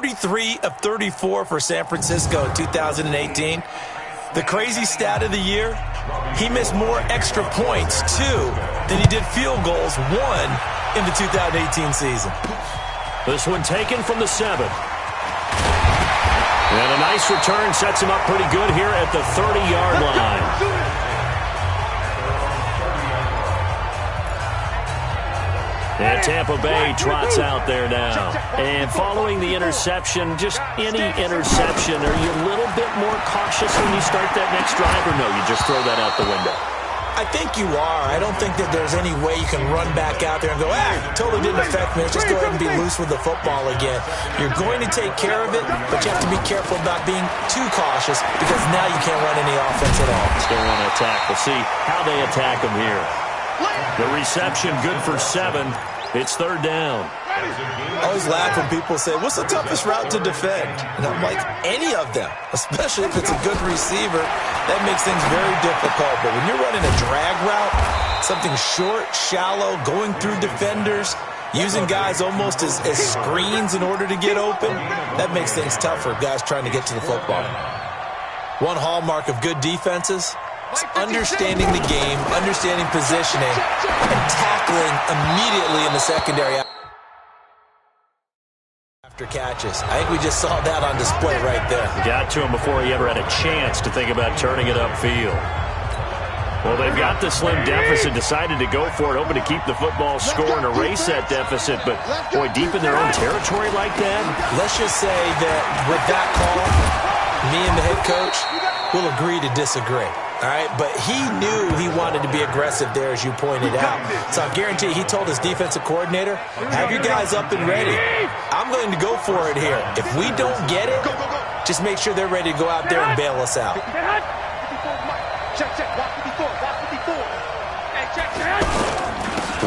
33 of 34 for San Francisco in 2018. The crazy stat of the year, he missed more extra points, 2, than he did field goals, 1, in the 2018 season. This one taken from the 7. And a nice return sets him up pretty good here at the 30-yard line. And Tampa Bay trots out there now. And following the interception, just any interception, are you a little bit more cautious when you start that next drive, or no, you just throw that out the window? I think you are. I don't think that there's any way you can run back out there and go, totally didn't affect me. Let's just go ahead and be loose with the football again. You're going to take care of it, but you have to be careful about being too cautious because now you can't run any offense at all. Still want to attack. We'll see how they attack him here. The reception good for 7. It's 3rd down. I always laugh when people say, what's the toughest route to defend? And I'm like, any of them, especially if it's a good receiver. That makes things very difficult. But when you're running a drag route, something short, shallow, going through defenders, using guys almost as screens in order to get open, that makes things tougher, guys trying to get to the football. One hallmark of good defenses is understanding the game, understanding positioning, and tackling immediately in the secondary after catches. I think we just saw that on display right there. Got to him before he ever had a chance to think about turning it upfield. Well, they've got the slim deficit, decided to go for it, hoping to keep the football score and erase that deficit. But, boy, deep in their own territory like that? Let's just say that with that call, me and the head coach will agree to disagree. All right, but he knew he wanted to be aggressive there, as you pointed out. So I guarantee he told his defensive coordinator, have your guys up and ready. I'm going to go for it here. If we don't get it, just make sure they're ready to go out there and bail us out.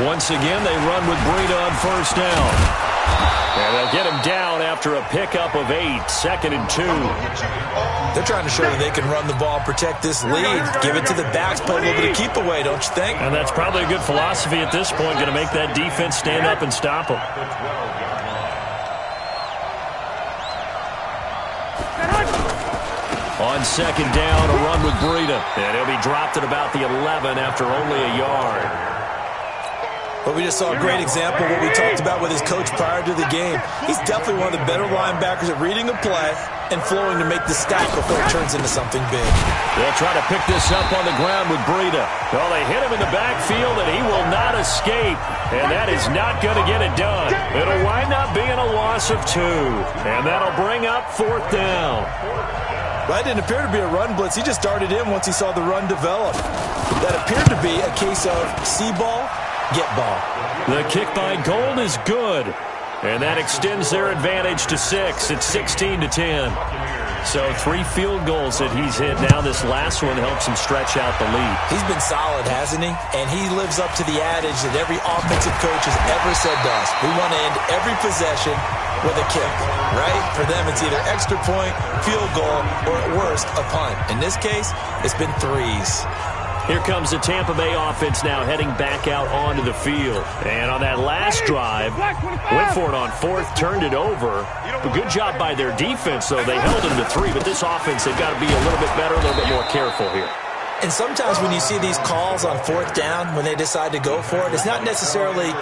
Once again, they run with Breida on 1st down. And they'll get him down after a pickup of 8, 2nd and 2. They're trying to show that they can run the ball and protect this lead. Give it to the backs, play a little bit of keep away, don't you think? And that's probably a good philosophy at this point, going to make that defense stand up and stop them. On 2nd down, a run with Breida. And he'll be dropped at about the 11 after only a yard. But we just saw a great example of what we talked about with his coach prior to the game. He's definitely one of the better linebackers at reading a play and flowing to make the stack before it turns into something big. They'll try to pick this up on the ground with Breida. Well, they hit him in the backfield, and he will not escape. And that is not going to get it done. It'll wind up being a loss of 2. And that'll bring up 4th down. That didn't appear to be a run blitz. He just darted in once he saw the run develop. That appeared to be a case of see ball, get ball. The kick by Gold is good. And that extends their advantage to 6. It's 16-10. So 3 field goals that he's hit. Now this last one helps him stretch out the lead. He's been solid, hasn't he? And he lives up to the adage that every offensive coach has ever said to us. We want to end every possession with a kick, right? For them, it's either extra point, field goal, or at worst, a punt. In this case, it's been 3s. Here comes the Tampa Bay offense now heading back out onto the field. And on that last drive, went for it on 4th, turned it over. But good job by their defense, though. They held them to 3, but this offense, they've got to be a little bit better, a little bit more careful here. And sometimes when you see these calls on 4th down, when they decide to go for it, it's not necessarily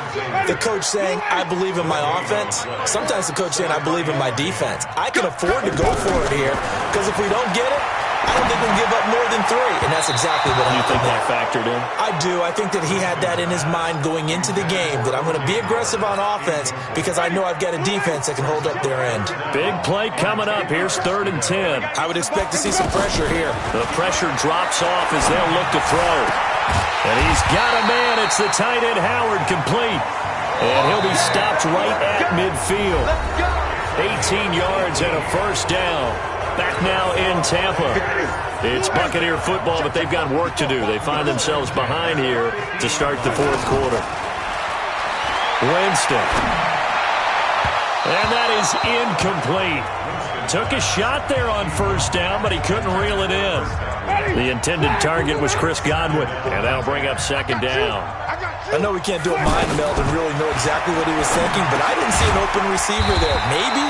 the coach saying, I believe in my offense. Sometimes the coach saying, I believe in my defense. I can afford to go for it here, because if we don't get it, I don't think we'll give up more than 3, and that's exactly what happened. You think that factored in? I do. I think that he had that in his mind going into the game, that I'm going to be aggressive on offense because I know I've got a defense that can hold up their end. Big play coming up. Here's 3rd and 10. I would expect to see some pressure here. The pressure drops off as they'll look to throw. And he's got a man. It's the tight end Howard, complete. And he'll be stopped right at midfield. 18 yards and a 1st down. Back now in Tampa. It's Buccaneer football, but they've got work to do. They find themselves behind here to start the 4th quarter. Winston. And that is incomplete. Took a shot there on 1st down, but he couldn't reel it in. The intended target was Chris Godwin, and that'll bring up 2nd down. I know we can't do a mind meld and really know exactly what he was thinking, but I didn't see an open receiver there. Maybe,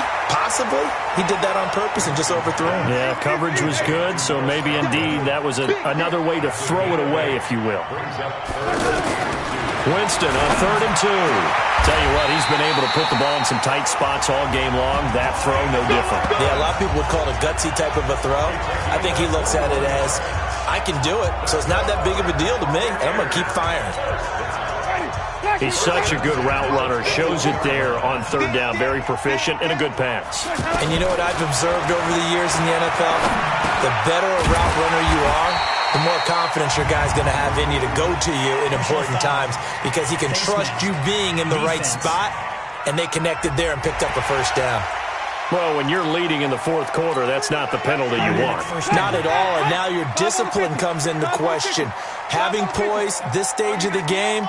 possibly he did that on purpose and just overthrew him. Yeah, coverage was good, so maybe indeed that was another way to throw it away, if you will. Winston on 3rd and 2. Tell you what, he's been able to put the ball in some tight spots all game long. That throw, no different. Yeah, a lot of people would call it a gutsy type of a throw. I think he looks at it as, I can do it, so it's not that big of a deal to me, and I'm going to keep firing. He's such a good route runner. Shows it there on 3rd down. Very proficient and a good pass. And you know what I've observed over the years in the NFL? The better a route runner you are, the more confidence your guy's going to have in you to go to you in important times because he can trust you being in the right spot, and they connected there and picked up a first down. Well, when you're leading in the 4th quarter, that's not the penalty you want. Not at all, and now your discipline comes into question. Having poise this stage of the game,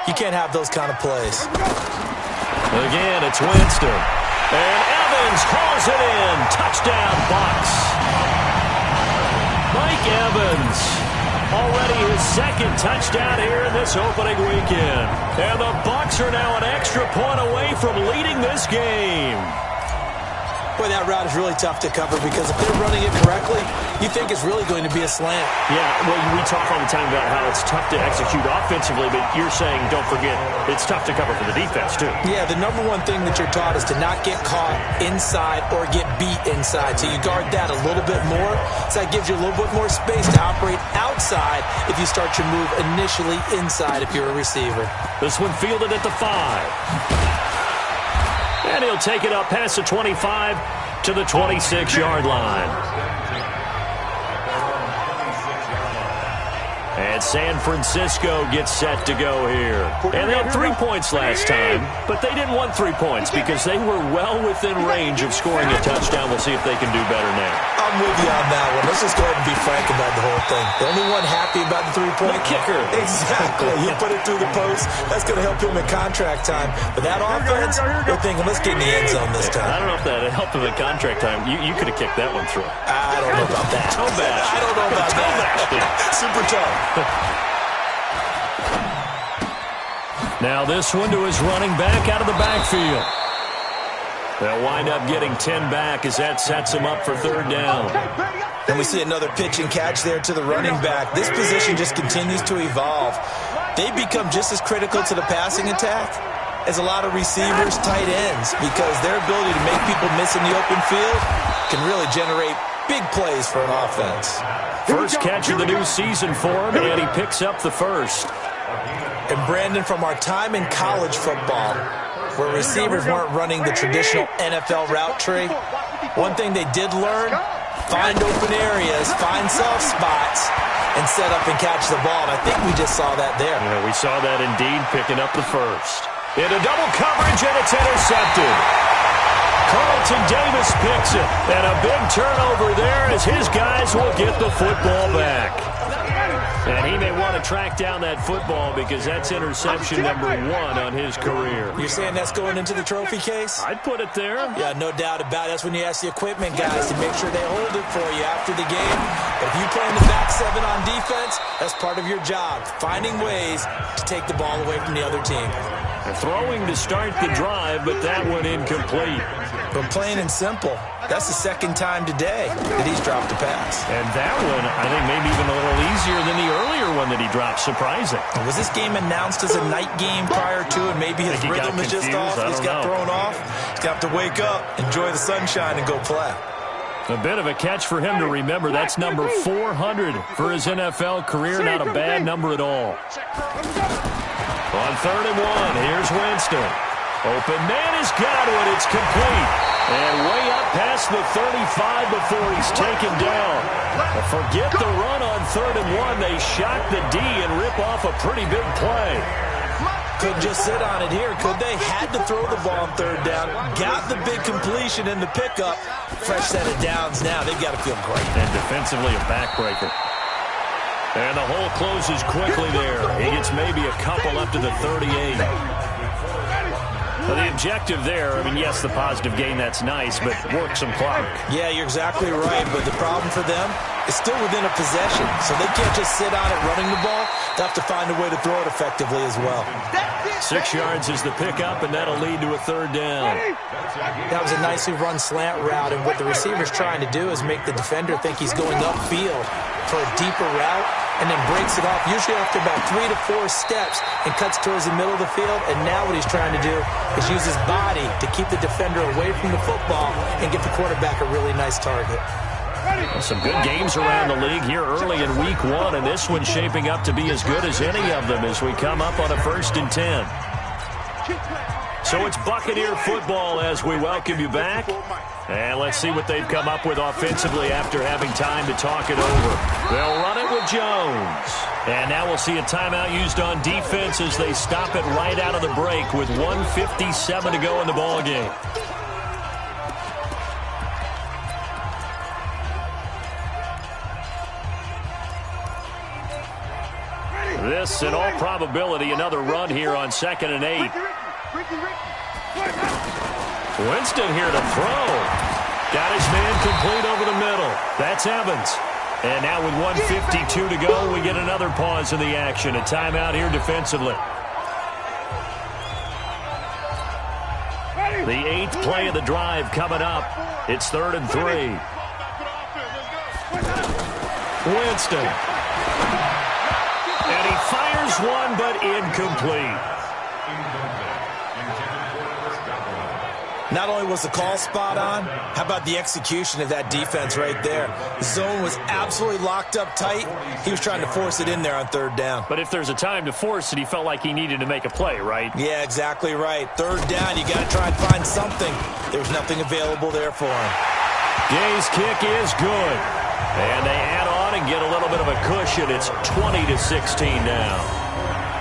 you can't have those kind of plays. Again, it's Winston. And Evans hauls it in. Touchdown, Bucs. Mike Evans, already his 2nd touchdown here in this opening weekend. And the Bucs are now an extra point away from leading this game. Boy, that route is really tough to cover because if they're running it correctly, you think it's really going to be a slant. Yeah, well, we talk all the time about how it's tough to execute offensively, but you're saying, don't forget, it's tough to cover for the defense, too. Yeah, the number one thing that you're taught is to not get caught inside or get beat inside. So you guard that a little bit more. So that gives you a little bit more space to operate outside if you start your move initially inside if you're a receiver. This one fielded at the 5. And he'll take it up past the 25 to the 26-yard line. And San Francisco gets set to go here. And they had 3 points last time, but they didn't want 3 points because they were well within range of scoring a touchdown. We'll see if they can do better now. I'm with you on that one. Let's just go ahead and be frank about the whole thing. The only one happy about the 3-point kicker. Exactly. You put it through the post. That's going to help him in contract time. But that offense, they're thinking, let's get in the end zone this time. I don't know if that helped him in contract time. You could have kicked that one through. I don't know about that. Toe bash. I don't know about that. Super tough. Now this one to his running back out of the backfield. They'll wind up getting 10 back as that sets him up for 3rd down. And we see another pitch and catch there to the running back. This position just continues to evolve. They become just as critical to the passing attack as a lot of receivers, tight ends, because their ability to make people miss in the open field can really generate big plays for an offense. First catch of the new season for him, and he picks up the first. And Brandon, from our time in college football, where receivers weren't running the traditional NFL route tree, one thing they did learn, find open areas, find soft spots, and set up and catch the ball. And I think we just saw that there. Yeah, we saw that indeed, picking up the first. Into double coverage, and it's intercepted. Carlton Davis picks it, and a big turnover there as his guys will get the football back. And he may want to track down that football because that's interception number 1 on his career. You're saying that's going into the trophy case? I'd put it there. Yeah, no doubt about it. That's when you ask the equipment guys to make sure they hold it for you after the game. But if you play in the back 7 on defense, that's part of your job, finding ways to take the ball away from the other team. They're throwing to start the drive, but that one incomplete. But plain and simple, that's the 2nd time today that he's dropped a pass. And that one, I think, maybe even a little easier than the earlier one that he dropped. Surprising. Was this game announced as a night game prior to, and maybe his rhythm is just off? He just got thrown off. He's going to have to wake up, enjoy the sunshine, and go play. A bit of a catch for him to remember. That's number 400 for his NFL career. Not a bad number at all. On 3rd and 1, here's Winston. Open man has got one. It's complete. And way up past the 35 before he's taken down. But forget the run on 3rd and 1. They shock the D and rip off a pretty big play. Couldn't just sit on it here, could they? Had to throw the ball on 3rd down. Got the big completion in the pickup. Fresh set of downs now. They've got to feel great. And defensively a backbreaker. And the hole closes quickly there. He gets maybe a couple up to the 38. Well, the objective there, I mean, yes, the positive gain, that's nice, but work some clock. Yeah, you're exactly right, but the problem for them is still within a possession, so they can't just sit on it running the ball. They have to find a way to throw it effectively as well. 6 yards is the pickup, and that'll lead to a third down. That was a nicely run slant route, and what the receiver's trying to do is make the defender think he's going upfield for a deeper route, and then breaks it off, usually after about 3 to 4 steps, and cuts towards the middle of the field. And now what he's trying to do is use his body to keep the defender away from the football and get the quarterback a really nice target. Well, some good games around the league here early in week 1, and this one's shaping up to be as good as any of them as we come up on a 1st and 10. So it's Buccaneer football as we welcome you back. And let's see what they've come up with offensively after having time to talk it over. They'll run it with Jones. And now we'll see a timeout used on defense as they stop it right out of the break with 1:57 to go in the ballgame. This, in all probability, another run here on 2nd and 8. Winston here to throw. Got his man complete over the middle. That's Evans. And now with 1:52 to go, we get another pause in the action. A timeout here defensively. The 8th play of the drive coming up. It's 3rd and 3. Winston. And he fires one, but incomplete. Not only was the call spot on, how about the execution of that defense right there? The zone was absolutely locked up tight. He was trying to force it in there on 3rd down. But if there's a time to force it, he felt like he needed to make a play, right? Yeah, exactly right. 3rd down, you got to try and find something. There was nothing available there for him. Gay's kick is good. And they add on and get a little bit of a cushion. It's 20-16 now.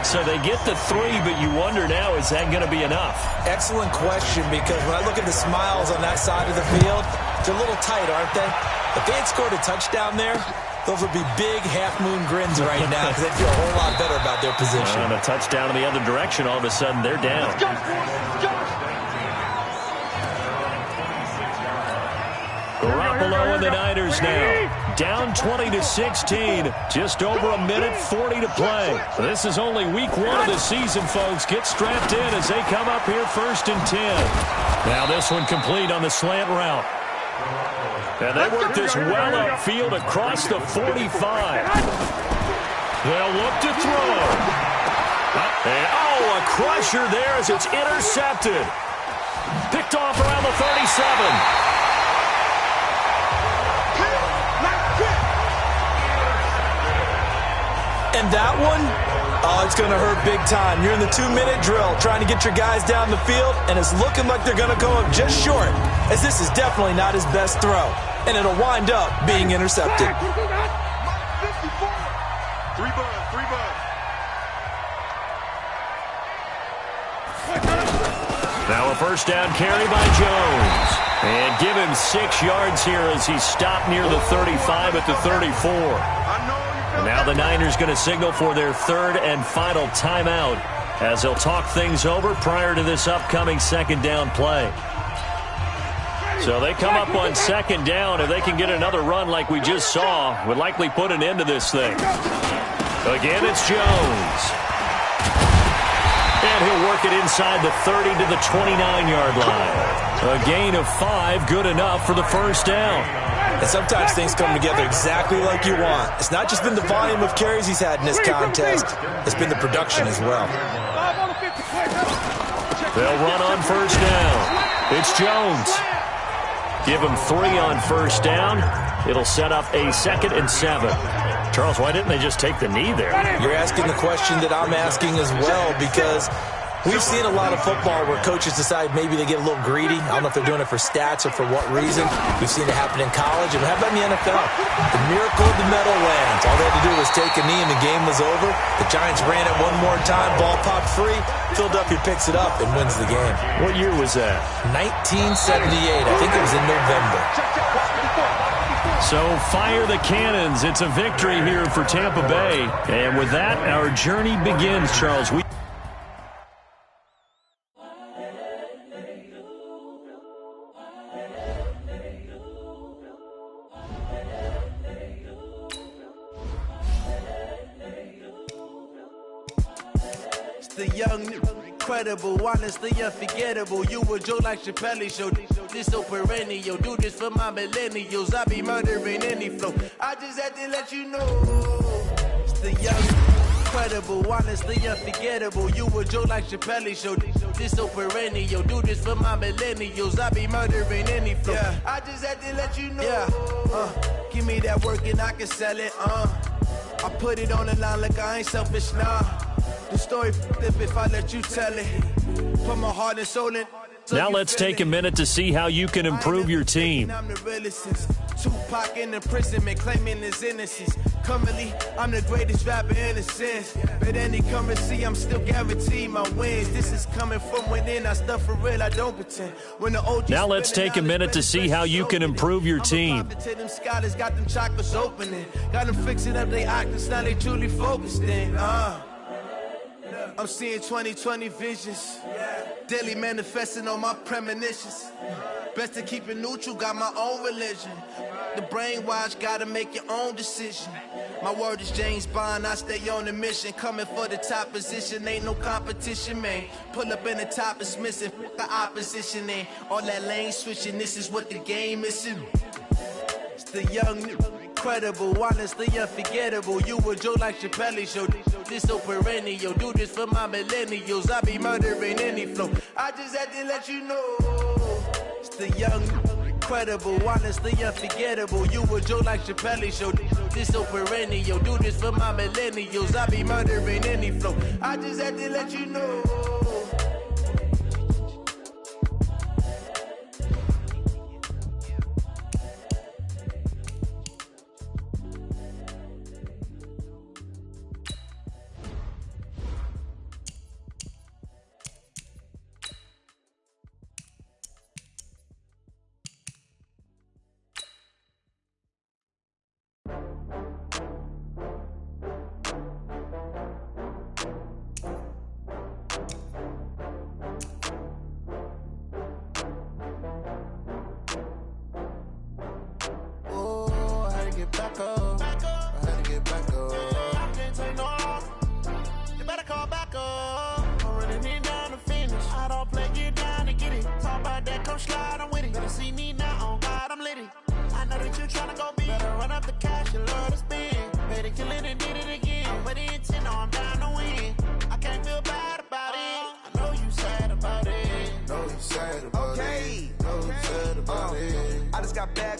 So they get the 3, but you wonder now, is that going to be enough? Excellent question, because when I look at the smiles on that side of the field, they're a little tight, aren't they? If they had scored a touchdown there, those would be big half-moon grins right now because they'd feel a whole lot better about their position. And a touchdown in the other direction, all of a sudden they're down. Garoppolo and the Niners now. Down 20-16. Just over a minute 40 to play. This is only week 1 of the season, folks. Get strapped in as they come up here 1st and 10. Now this one complete on the slant route. And they work this well upfield across the 45. They'll look to throw. And a crusher there as it's intercepted. Picked off around the 37. And that one, it's going to hurt big time. You're in the 2-minute drill trying to get your guys down the field, and it's looking like they're going to go up just short, as this is definitely not his best throw. And it'll wind up being intercepted. Now a 1st down carry by Jones. And give him 6 yards here as he's stopped near the 35 at the 34. And now the Niners going to signal for their 3rd and final timeout as they'll talk things over prior to this upcoming 2nd down play. So they come up on 2nd down. If they can get another run like we just saw, would likely put an end to this thing. Again, it's Jones. And he'll work it inside the 30 to the 29-yard line. A gain of 5, good enough for the 1st down. And sometimes things come together exactly like you want. It's not just been the volume of carries he's had in this contest. It's been the production as well. They'll run on 1st down. It's Jones. Give him 3 on 1st down. It'll set up a 2nd and 7. Charles, why didn't they just take the knee there? You're asking the question that I'm asking as well, because we've seen a lot of football where coaches decide maybe they get a little greedy. I don't know if they're doing it for stats or for what reason. We've seen it happen in college. And how about in the NFL? The miracle of the Meadowlands. All they had to do was take a knee and the game was over. The Giants ran it one more time. Ball popped free. Philadelphia picks it up and wins the game. What year was that? 1978. I think it was in November. So fire the cannons. It's a victory here for Tampa Bay. And with that, our journey begins, Charles. The young, incredible, honestly unforgettable. You a Joe like Chappelle show. This so perennial. Do this for my millennials. I be murdering any flow. I just had to let you know. It's the young, incredible, honestly unforgettable. You a Joe like Chappelle show. This so perennial. Do this for my millennials. I be murdering any flow. Yeah. I just had to let you know. Yeah. Give me that work and I can sell it. I put it on the line like I ain't selfish, nah. The story if I let you tell it. Put my heart and soul in. Now let's take a minute to see how you can improve your team. I'm the realest since Tupac in imprisonment, claiming his innocence. Currently, I'm the greatest rapper in a sense. But any currency, I'm still guaranteed my wins. This is coming from within. I stuff for real, I don't pretend. When the OG now let's take a minute to see how you can improve your team. Them scholars got them chakras opening. Got them fixing up their octaves, now they truly focused in. I'm seeing 2020 visions. Daily manifesting on my premonitions. Best to keep it neutral, got my own religion. The brainwash, gotta make your own decision. My word is James Bond, I stay on the mission. Coming for the top position, ain't no competition, man. Pull up in the top is missing, the opposition ain't. All that lane switching, this is what the game is. It's the young, incredible, honestly unforgettable. You a Joe like Chappelle show. This so perennial. Do this for my millennials. I be murdering any flow. I just had to let you know. It's the young, incredible, honestly unforgettable. You a Joe like Chappelle show. This so perennial. Do this for my millennials. I be murdering any flow. I just had to let you know.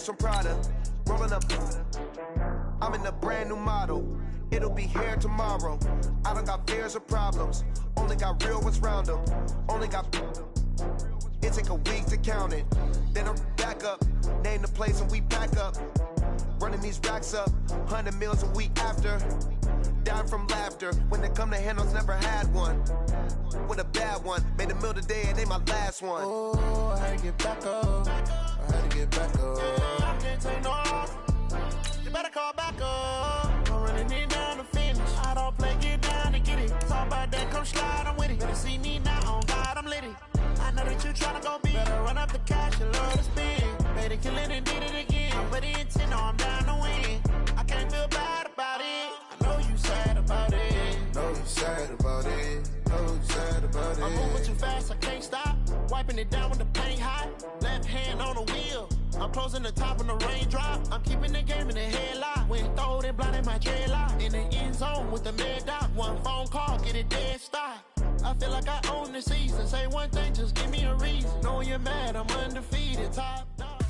From Prada, rolling up. I'm in a brand new model. It'll be here tomorrow. I don't got fears or problems. Only got real ones round them. Only got. It take a week to count it. Then I'm back up. Name the place and we pack up. Running these racks up. 100 meals a week after. Dying from laughter. When they come to handles, never had one. With a bad one. Made a meal today and they my last one. Oh, I had to get back up. I had to get back up. I can't take no off. You better call back up. I'm running it down to finish. I don't play, get down to get it. Talk about that, come slide, I'm with it. Better see me now, on God, I'm litty. I know that you tryna go big. Better run up the cash, you love to spin. Better kill it and did it again. I'm with the intent, no, I'm down to win. I can't feel bad about it. I know you sad about it. Know you sad about it. Know you sad about it. I'm moving too fast, I can't stop. Wiping it down when the paint hot. Left hand on the wheel. I'm closing the top when the raindrop. I'm keeping the game in the headlock. When throwed and blinded my dreadlock. In the end zone with the mid dot. One phone call, get it dead stop. I feel like I own the season. Say one thing, just give me a reason. Knowing you're mad, I'm undefeated. Top dog.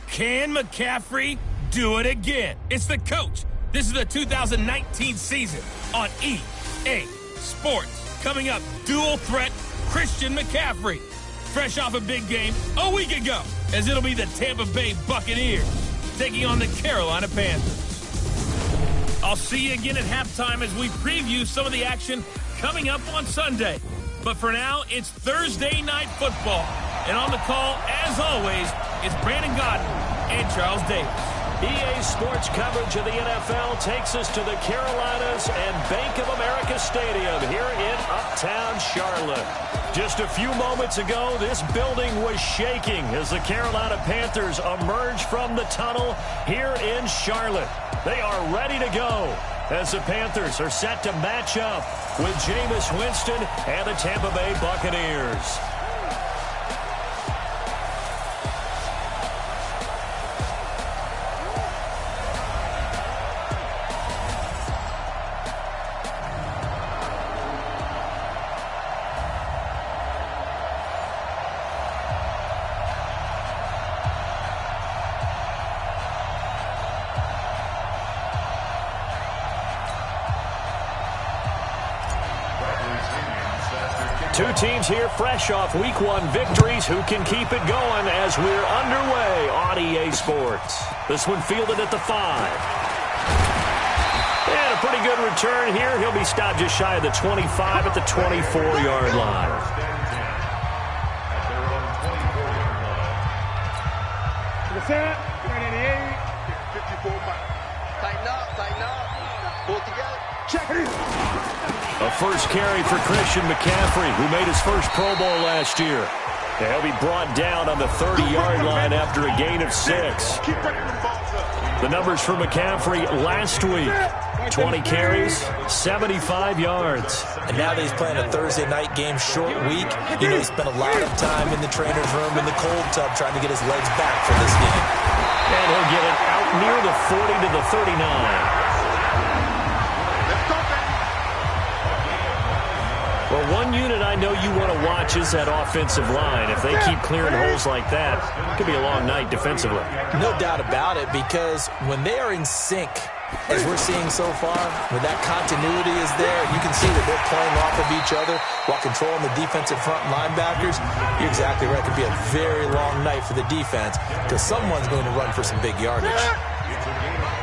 Can McCaffrey do it again? It's the coach. This is the 2019 season on EA Sports. Coming up, dual threat Christian McCaffrey. Fresh off a big game a week ago, as it'll be the Tampa Bay Buccaneers taking on the Carolina Panthers. I'll see you again at halftime as we preview some of the action coming up on Sunday. But for now, it's Thursday Night Football. And on the call, as always, it's Brandon Godden and Charles Davis. EA Sports coverage of the NFL takes us to the Carolinas and Bank of America Stadium here in Uptown Charlotte. Just a few moments ago, this building was shaking as the Carolina Panthers emerged from the tunnel here in Charlotte. They are ready to go as the Panthers are set to match up with Jameis Winston and the Tampa Bay Buccaneers. Two teams here fresh off Week 1 victories who can keep it going as we're underway on EA Sports. This one fielded at the 5. And a pretty good return here. He'll be stopped just shy of the 25 at the 24-yard line. Tighten up. Pull together. Check it. A first carry for Christian McCaffrey, who made his first Pro Bowl last year. And he'll be brought down on the 30-yard line after a gain of 6. The numbers for McCaffrey last week: 20 carries, 75 yards. And now that he's playing a Thursday night game, short week, you know he spent a lot of time in the trainer's room in the cold tub trying to get his legs back for this game. And he'll get it out near the 40 to the 39. Well, one unit I know you want to watch is that offensive line. If they keep clearing holes like that, it could be a long night defensively. No doubt about it, because when they are in sync, as we're seeing so far, when that continuity is there, you can see that they're playing off of each other while controlling the defensive front linebackers. You're exactly right. It could be a very long night for the defense because someone's going to run for some big yardage.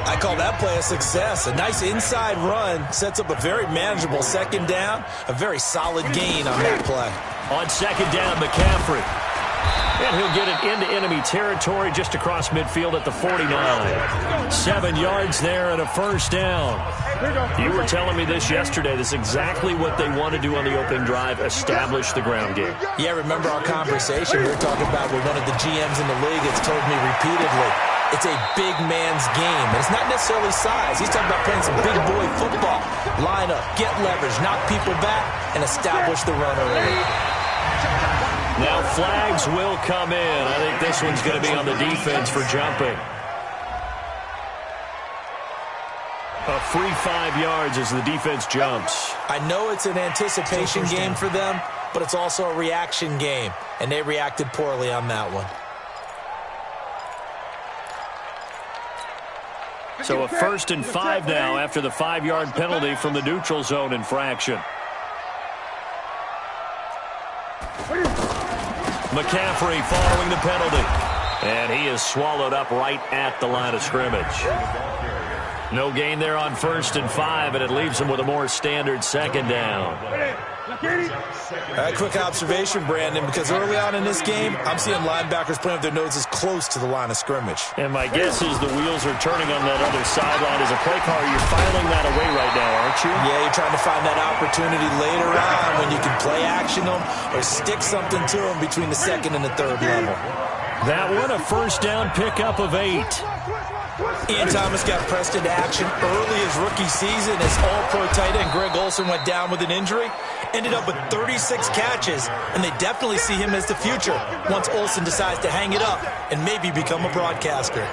I call that play a success. A nice inside run sets up a very manageable second down, a very solid gain on that play. On second down, McCaffrey. And he'll get it into enemy territory just across midfield at the 49. 7 yards there and a first down. You were telling me this yesterday. This is exactly what they want to do on the opening drive, establish the ground game. Yeah, remember our conversation? We were talking about what one of the GMs in the league has told me repeatedly. It's a big man's game. And it's not necessarily size. He's talking about playing some big boy football. Line up, get leverage, knock people back, and establish the run early. Now flags will come in. I think this one's going to be on the defense for jumping. A free 5 yards as the defense jumps. I know it's an anticipation game for them, but it's also a reaction game, and they reacted poorly on that one. So a 1st and 5 now after the 5-yard penalty from the neutral zone infraction. McCaffrey following the penalty. And he is swallowed up right at the line of scrimmage. No gain there on 1st and 5, and it leaves him with a more standard second down. Quick observation, Brandon, because early on in this game, I'm seeing linebackers playing with their noses close to the line of scrimmage. And my guess is the wheels are turning on that other sideline. As a play caller, you're filing that away right now, aren't you? Yeah, you're trying to find that opportunity later on when you can play action them or stick something to them between the second and the third level. That one, a first down pickup of 8. Ian Thomas got pressed into action early his rookie season as all-pro tight end Greg Olsen went down with an injury. Ended up with 36 catches, and they definitely see him as the future once Olsen decides to hang it up and maybe become a broadcaster.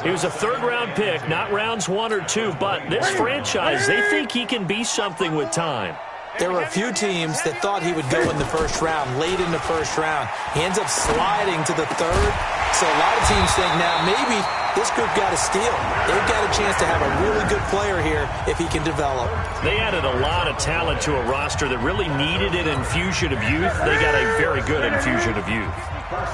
He was a 3rd-round pick, not rounds 1 or 2, but this franchise, they think he can be something with time. There were a few teams that thought he would go in the first round, late in the first round. He ends up sliding to the 3rd. So a lot of teams think now maybe this group got a steal. They've got a chance to have a really good player here if he can develop. They added a lot of talent to a roster that really needed an infusion of youth. They got a very good infusion of youth.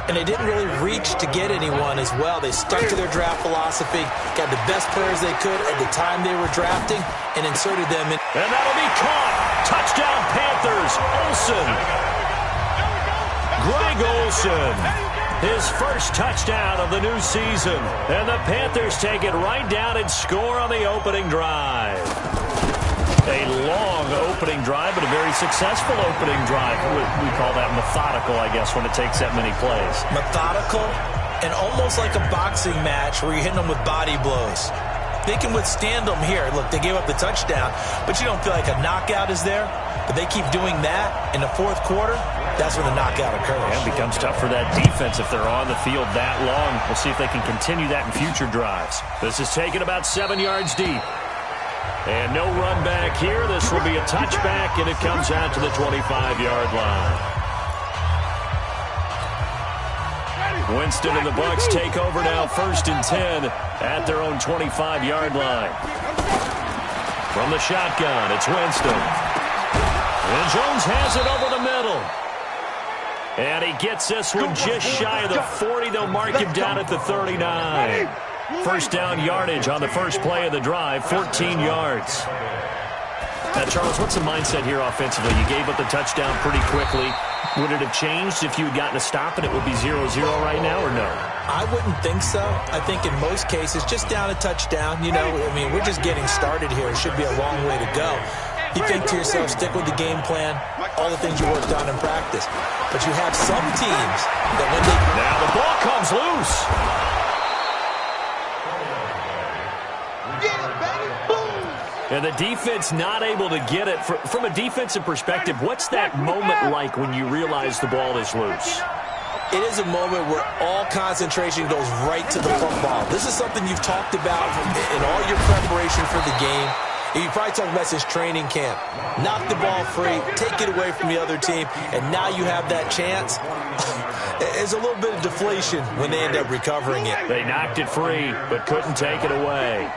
And they didn't really reach to get anyone as well. They stuck to their draft philosophy, got the best players they could at the time they were drafting, and inserted them in. And that'll be caught. Touchdown Panthers. Olsen. Greg Olsen. his first touchdown of the new season. And the Panthers take it right down and score on the opening drive. A long opening drive, but a very successful opening drive. We call that methodical, I guess, when it takes that many plays. Methodical and almost like a boxing match where you're hitting them with body blows. They can withstand them here. Look, they gave up the touchdown, but you don't feel like a knockout is there. But they keep doing that in the fourth quarter. That's when the knockout occurs. And it becomes tough for that defense if they're on the field that long. We'll see if they can continue that in future drives. This is taken about 7 yards deep. And no run back here. This will be a touchback, and it comes out to the 25-yard line. Winston and the Bucs take over now, 1st and 10 at their own 25-yard line. From the shotgun, it's Winston. And Jones has it over the middle. And he gets this one just shy of the 40. They'll mark him down at the 39. First down yardage on the first play of the drive, 14 yards. Now, Charles, what's the mindset here offensively? You gave up the touchdown pretty quickly. Would it have changed if you had gotten a stop and it would be 0-0 right now, or no? I wouldn't think so. I think in most cases, just down a touchdown, you know, I mean, we're just getting started here. It should be a long way to go. You think to yourself, stick with the game plan, all the things you worked on in practice. But you have some teams that when they... Now the ball comes loose. And the defense not able to get it. From a defensive perspective, what's that moment like when you realize the ball is loose? It is a moment where all concentration goes right to the football. This is something you've talked about in all your preparation for the game. And you probably talked about this training camp. Knock the ball free, take it away from the other team, and now you have that chance. There's a little bit of deflation when they end up recovering it. They knocked it free, but couldn't take it away.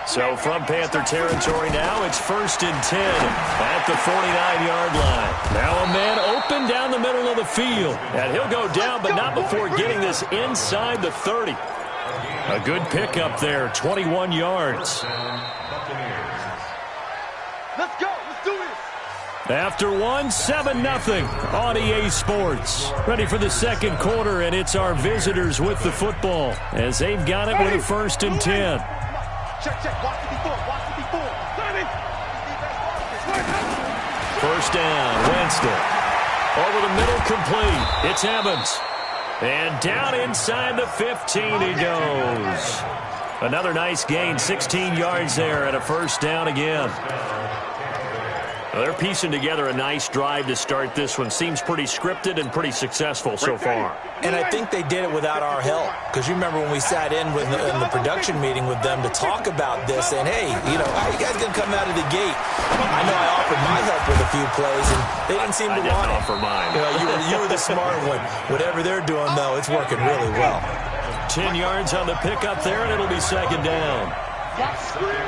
So from Panther territory now, it's 1st and 10 at the 49-yard line. Now a man open down the middle of the field. And he'll go down, but not before getting this inside the 30. A good pickup there, 21 yards. Let's go. Let's do this. After 7-0 on EA Sports. Ready for the second quarter, and it's our visitors with the football as they've got it with a 1st and 10. Check. Watch it before. First down, Winston. Over the middle, complete. It's Evans. And down inside the 15 he goes. Another nice gain, 16 yards there, and a first down again. Well, they're piecing together a nice drive to start this one. Seems pretty scripted and pretty successful so far. And I think they did it without our help. Because you remember when we sat in the production meeting with them to talk about this, and hey, you know, how you guys going to come out of the gate? I know I offered my help with a few plays, and they didn't seem to want it. I didn't offer mine. You know, you were the smart one. Whatever they're doing, though, it's working really well. 10 yards on the pickup there, and it'll be second down.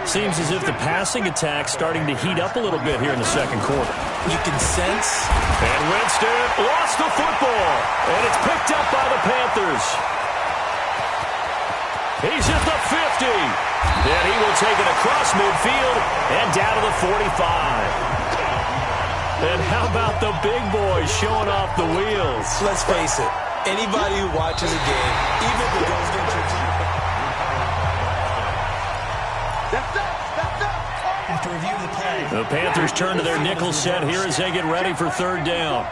Seems as if the passing attack's starting to heat up a little bit here in the second quarter. You can sense. And Winston lost the football. And it's picked up by the Panthers. He's at the 50. And he will take it across midfield and down to the 45. And how about the big boys showing off the wheels? Let's face it. Anybody who watches a game, even if it goes into a team. After review of the play. The Panthers turn to their nickel set here as they get ready for third down.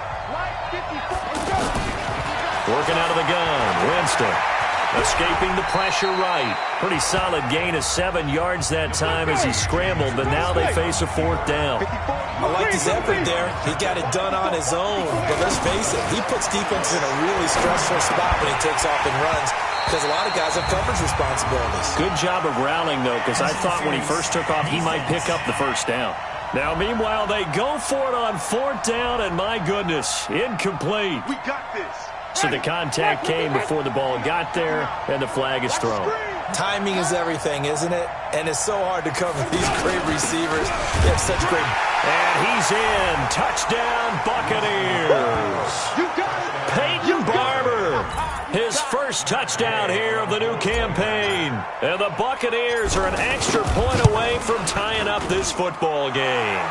Working out of the gun, Winston. Escaping the pressure right. Pretty solid gain of 7 yards that time as he scrambled, but now they face a fourth down. I like his effort there. He got it done on his own. But let's face it, he puts defense in a really stressful spot when he takes off and runs. Because a lot of guys have coverage responsibilities. Good job of rallying, though, because I thought when he first took off, he might pick up the first down. Now, meanwhile, they go for it on fourth down, and my goodness, incomplete. We got this. So the contact came before the ball got there, and the flag is thrown. Timing is everything, isn't it? And it's so hard to cover these great receivers. They have such great... And he's in. Touchdown, Buccaneers. You got it. Peyton Barber. His first touchdown here of the new campaign. And the Buccaneers are an extra point away from tying up this football game.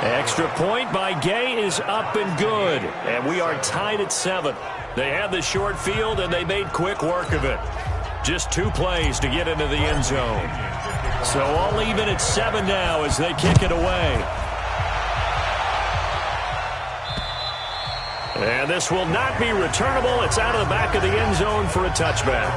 Extra point by Gay is up and good. And we are tied at 7. They had the short field, and they made quick work of it. Just 2 plays to get into the end zone. So all even at 7 now as they kick it away. And this will not be returnable. It's out of the back of the end zone for a touchback.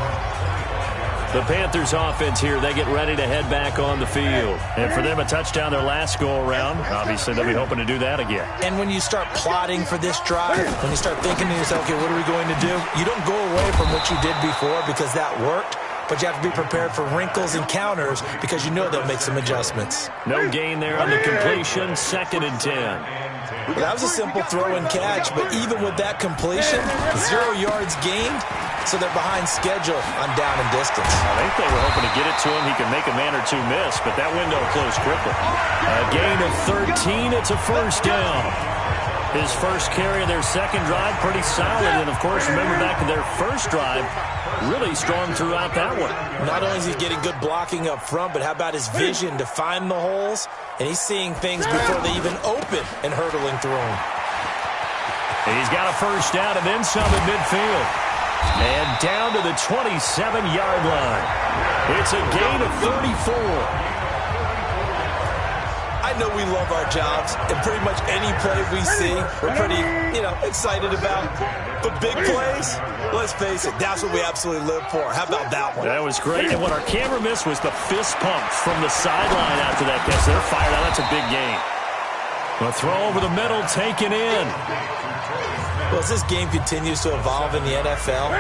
The Panthers offense here, they get ready to head back on the field. And for them, a touchdown their last go-around. Obviously, they'll be hoping to do that again. And when you start plotting for this drive, when you start thinking to yourself, okay, what are we going to do? You don't go away from what you did before because that worked, but you have to be prepared for wrinkles and counters because you know they'll make some adjustments. No gain there on the completion, 2nd and 10. Well, that was a simple throw and catch, but even with that completion, 0 yards gained, so they're behind schedule on down and distance. I think they were hoping to get it to him. He could make a man or 2 miss, but that window closed quickly. A gain of 13. It's a first down. His first carry of their second drive, pretty solid. And, of course, remember back to their first drive, really strong throughout that one. Not only is he getting good blocking up front, but how about his vision to find the holes? And he's seeing things before they even open and hurtling through them. And he's got a first down and then some at midfield. And down to the 27-yard line. It's a gain of 34. I know we love our jobs, and pretty much any play we see, we're pretty, excited about. But big plays, let's face it, that's what we absolutely live for. How about that one? That was great. And what our camera missed was the fist pump from the sideline after that catch. They're fired out. That's a big gain. A throw over the middle, taken in. Well, as this game continues to evolve in the NFL,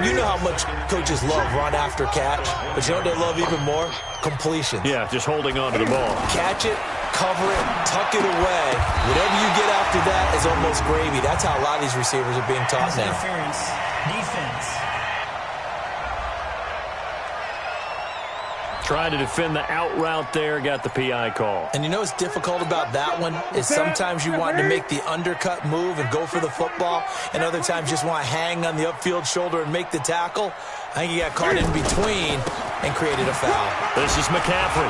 you know how much coaches love run after catch, but you know what they love even more? Completion. Yeah, just holding on to the ball. Catch it, cover it, tuck it away. Whatever you get after that is almost gravy. That's how a lot of these receivers are being taught now. Interference. Defense. Trying to defend the out route there, got the PI call. And you know what's difficult about that one is sometimes you want to make the undercut move and go for the football, and other times just want to hang on the upfield shoulder and make the tackle. I think he got caught in between and created a foul. This is McCaffrey.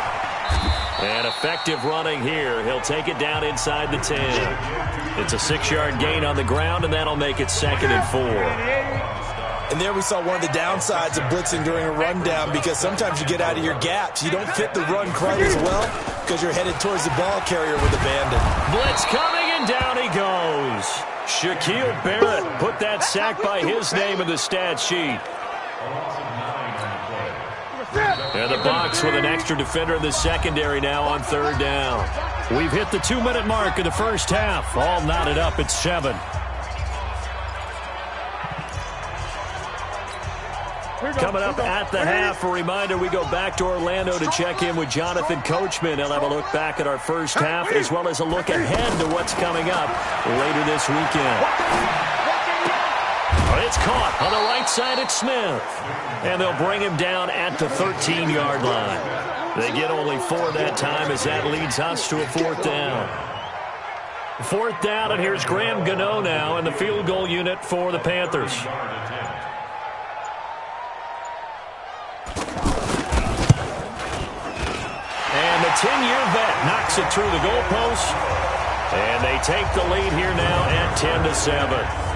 And effective running here. He'll take it down inside the 10. It's a 6-yard gain on the ground, and that'll make it 2nd and 4. And there we saw one of the downsides of blitzing during a rundown because sometimes you get out of your gaps. You don't fit the run quite as well because you're headed towards the ball carrier with abandon. Blitz coming, and down he goes. Shaquille Barrett put that sack by his name in the stat sheet. And the box with an extra defender in the secondary now on 3rd down. We've hit the 2-minute mark of the first half. All knotted up at 7. Coming up at the half, a reminder, we go back to Orlando to check in with Jonathan Coachman. He'll have a look back at our first half as well as a look ahead to what's coming up later this weekend. It's caught on the right side at Smith. And they'll bring him down at the 13-yard line. They get only 4 that time as that leads us to a 4th down. 4th down, and here's Graham Gano now in the field goal unit for the Panthers. And the 10-year vet knocks it through the goalpost. And they take the lead here now at 10-7.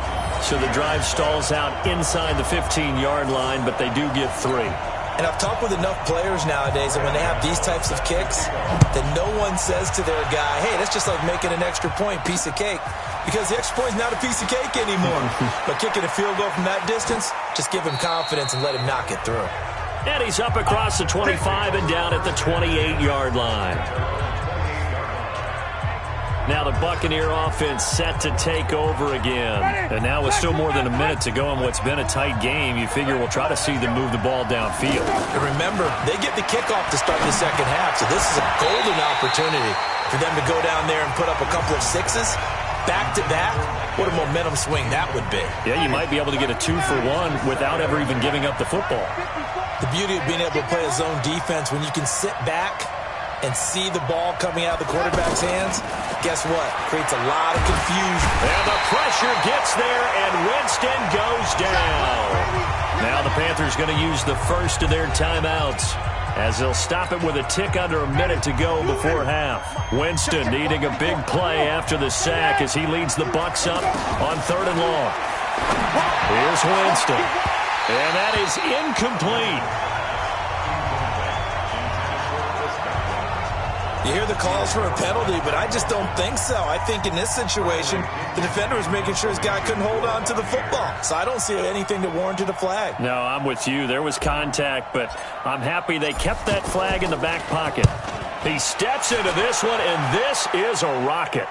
So the drive stalls out inside the 15-yard line, but they do get 3. And I've talked with enough players nowadays that when they have these types of kicks, that no one says to their guy, hey, that's just like making an extra point, piece of cake. Because the extra point is not a piece of cake anymore. But kicking a field goal from that distance, just give him confidence and let him knock it through. And he's up across the 25 and down at the 28-yard line. Now the Buccaneer offense set to take over again. And now with still more than a minute to go in what's been a tight game, you figure we'll try to see them move the ball downfield. And remember, they get the kickoff to start the second half, so this is a golden opportunity for them to go down there and put up a couple of 6s back-to-back. What a momentum swing that would be. Yeah, you might be able to get a 2-for-1 without ever even giving up the football. The beauty of being able to play a zone defense when you can sit back and see the ball coming out of the quarterback's hands, guess what? Creates a lot of confusion. And the pressure gets there, and Winston goes down. Now the Panthers going to use the first of their timeouts as they'll stop it with a tick under a minute to go before half. Winston needing a big play after the sack as he leads the Bucs up on 3rd and long. Here's Winston, and that is incomplete. You hear the calls for a penalty, but I just don't think so. I think in this situation, the defender was making sure his guy couldn't hold on to the football. So I don't see anything that warranted a flag. No, I'm with you. There was contact, but I'm happy they kept that flag in the back pocket. He steps into this one, and this is a rocket.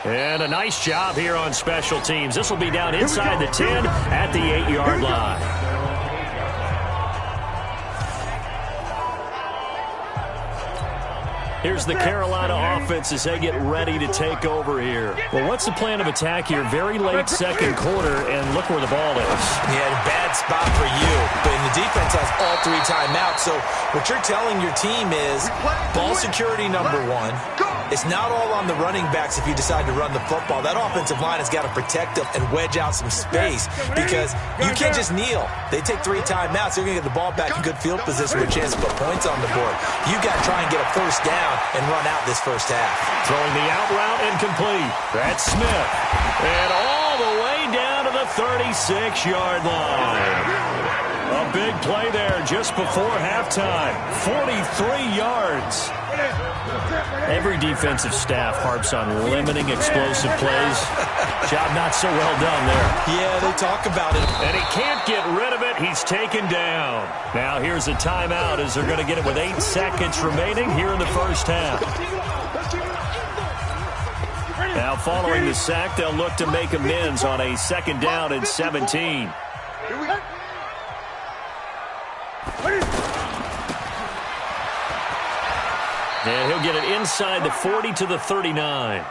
And a nice job here on special teams. This will be down inside the 10 at the 8-yard line. Here's the Carolina offense as they get ready to take over here. Well, what's the plan of attack here? Very late second quarter, and look where the ball is. Yeah, bad spot for you. But the defense has all 3 timeouts. So what you're telling your team is ball security number 1. It's not all on the running backs if you decide to run the football. That offensive line has got to protect them and wedge out some space because you can't just kneel. They take 3 timeouts. They're going to get the ball back in good field position with a chance to put points on the board. You got to try and get a first down and run out this first half. Throwing the out route incomplete. That's Smith. And all the way down to the 36-yard line. A big play there just before halftime. 43 yards. Every defensive staff harps on limiting explosive plays. Job not so well done there. Yeah, they talk about it. And he can't get rid of it. He's taken down. Now here's a timeout as they're going to get it with 8 seconds remaining here in the first half. Now following the sack, they'll look to make amends on a 2nd down and 17. And he'll get it inside the 40 to the 39.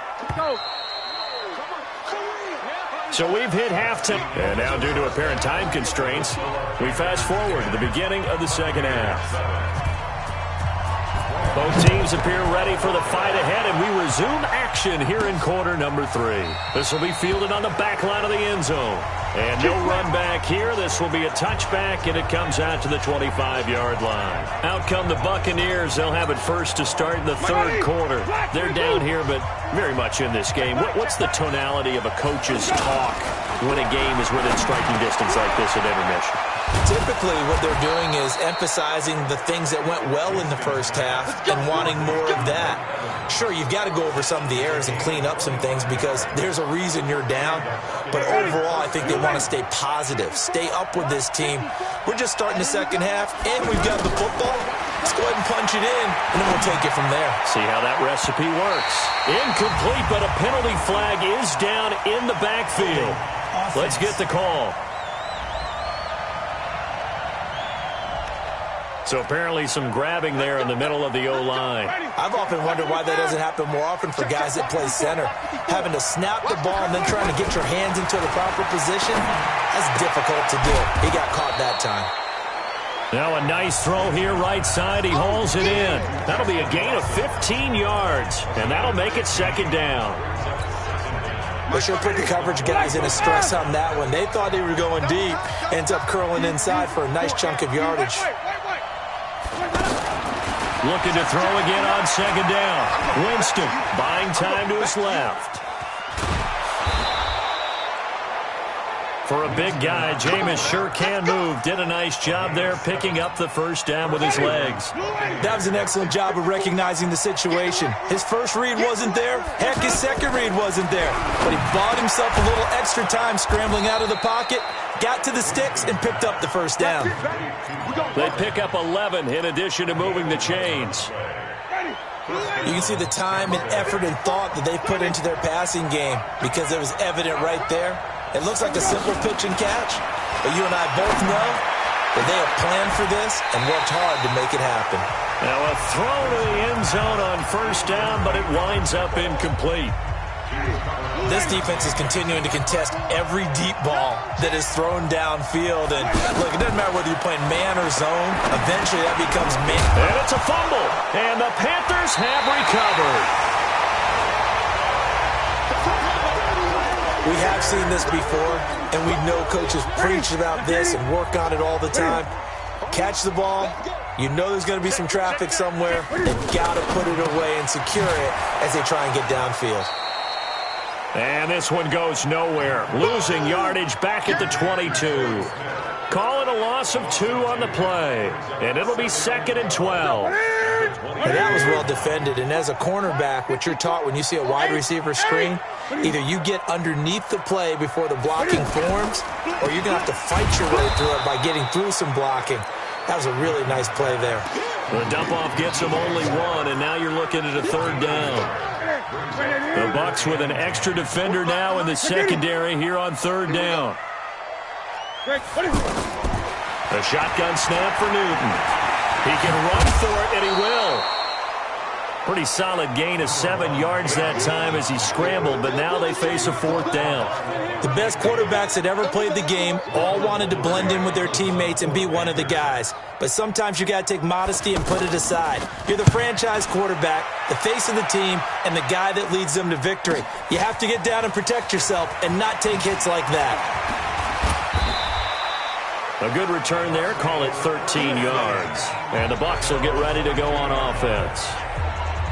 So we've hit halftime. And now due to apparent time constraints, we fast forward to the beginning of the second half. Both teams appear ready for the fight ahead, and we resume action here in quarter number 3. This will be fielded on the back line of the end zone. And no run back here. This will be a touchback, and it comes out to the 25-yard line. Out come the Buccaneers. They'll have it first to start in the 3rd quarter. They're down here, but very much in this game. What's the tonality of a coach's talk when a game is within striking distance like this at intermission? Typically, what they're doing is emphasizing the things that went well in the first half and wanting more of that. Sure, you've got to go over some of the errors and clean up some things because there's a reason you're down. But overall, I think they want to stay positive, stay up with this team. We're just starting the second half, and we've got the football. Let's go ahead and punch it in, and then we'll take it from there. See how that recipe works. Incomplete, but a penalty flag is down in the backfield. Let's get the call. So apparently some grabbing there in the middle of the O-line. I've often wondered why that doesn't happen more often for guys that play center. Having to snap the ball and then trying to get your hands into the proper position, that's difficult to do. He got caught that time. Now a nice throw here right side. He hauls it in. That'll be a gain of 15 yards, and that'll make it 2nd down. They should put the coverage guys in a stress on that one. They thought they were going deep. Ends up curling inside for a nice chunk of yardage. Looking to throw again on 2nd down. Winston buying time to his left. For a big guy, Jameis sure can move. Did a nice job there picking up the first down with his legs. That was an excellent job of recognizing the situation. His first read wasn't there. Heck, his second read wasn't there. But he bought himself a little extra time scrambling out of the pocket, got to the sticks, and picked up the first down. They pick up 11 in addition to moving the chains. You can see the time and effort and thought that they put into their passing game because it was evident right there. It looks like a simple pitch and catch, but you and I both know that they have planned for this and worked hard to make it happen. Now a throw to the end zone on first down, but it winds up incomplete. This defense is continuing to contest every deep ball that is thrown downfield. And look, it doesn't matter whether you're playing man or zone. Eventually that becomes man. And it's a fumble, and the Panthers have recovered. We have seen this before, and we know coaches preach about this and work on it all the time. Catch the ball. You know there's going to be some traffic somewhere. They've got to put it away and secure it as they try and get downfield. And this one goes nowhere. Losing yardage back at the 22. Calling a loss of 2 on the play. And it'll be 2nd and 12. And that was well defended. And as a cornerback, what you're taught when you see a wide receiver screen, either you get underneath the play before the blocking forms, or you're going to have to fight your way through it by getting through some blocking. That was a really nice play there. The dump-off gets him only 1, and now you're looking at a 3rd down. The Bucs with an extra defender now in the secondary here on 3rd down. The shotgun snap for Newton. He can run for it, and he will. Pretty solid gain of 7 yards that time as he scrambled, but now they face a 4th down. The best quarterbacks that ever played the game all wanted to blend in with their teammates and be one of the guys. But sometimes you got to take modesty and put it aside. You're the franchise quarterback, the face of the team, and the guy that leads them to victory. You have to get down and protect yourself and not take hits like that. A good return there, call it 13 yards. And the Bucs will get ready to go on offense.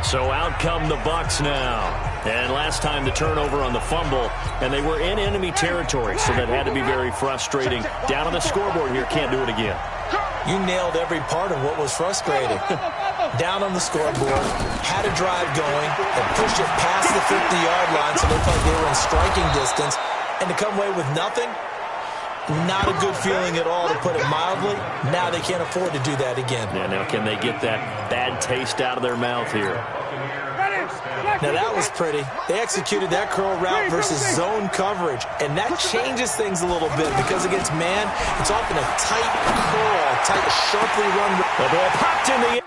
So out come the Bucs now. And last time the turnover on the fumble, and they were in enemy territory, so that had to be very frustrating. Down on the scoreboard here, can't do it again. You nailed every part of what was frustrating. Down on the scoreboard, had a drive going, and pushed it past the 50-yard line, so it looked like they were in striking distance. And to come away with nothing, not a good feeling at all, to put it mildly. Now they can't afford to do that again. Yeah, now can they get that bad taste out of their mouth here? Now that was pretty. They executed that curl route versus zone coverage, and that changes things a little bit because against man, it's often a tight curl, tight, sharply run. The ball popped in the